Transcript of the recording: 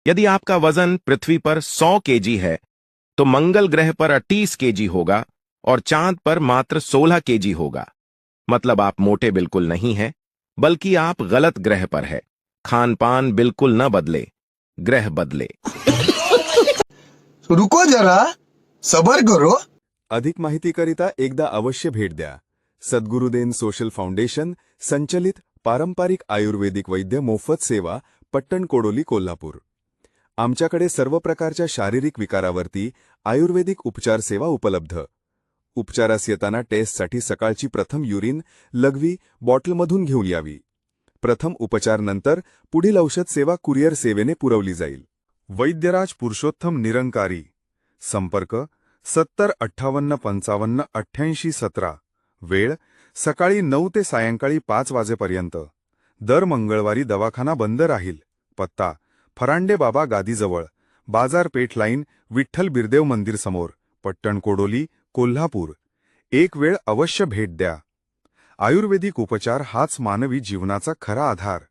यदि आपका वजन पृथ्वी पर 100 केजी है तो मंगल ग्रह पर 38 केजी होगा और चांद पर मात्र 16 केजी होगा। मतलब आप मोटे बिल्कुल नहीं हैं, बल्कि आप गलत ग्रह पर है। खान पान बिल्कुल न बदले, ग्रह बदले। रुको जरा, सबर करो। अधिक माहितीकरिता एकदा अवश्य भेट द्या. सद्गुरुदेन सोशल फाउंडेशन संचलित पारंपरिक आयुर्वेदिक वैद्य मोफत सेवा, पट्टण कोडोली, कोल्हापूर. आमच्याकडे सर्व प्रकारच्या शारीरिक विकारावरती आयुर्वेदिक उपचार सेवा उपलब्ध. उपचारास येताना टेस्टसाठी सकाळची प्रथम युरिन लघवी बॉटलमधून घेऊन यावी. प्रथम उपचार नंतर पुढील औषध सेवा कुरिअर सेवेने पुरवली जाईल. वैद्यराज पुरुषोत्तम निरंकारी. संपर्क 70 58 55 88 17. वेळ सकाळी 9 ते सायंकाळी 5 वाजेपर्यंत. दर मंगळवारी दवाखाना बंद राहील. पत्ता फरांडे बाबा गादीजवळ, बाजारपेठ लाईन, विठ्ठल बिरदेव मंदिर समोर, पट्टण कोडोली, कोल्हापूर. एक वेळ अवश्य भेट द्या. आयुर्वेदिक उपचार हाच मानवी जीवनाचा खरा आधार.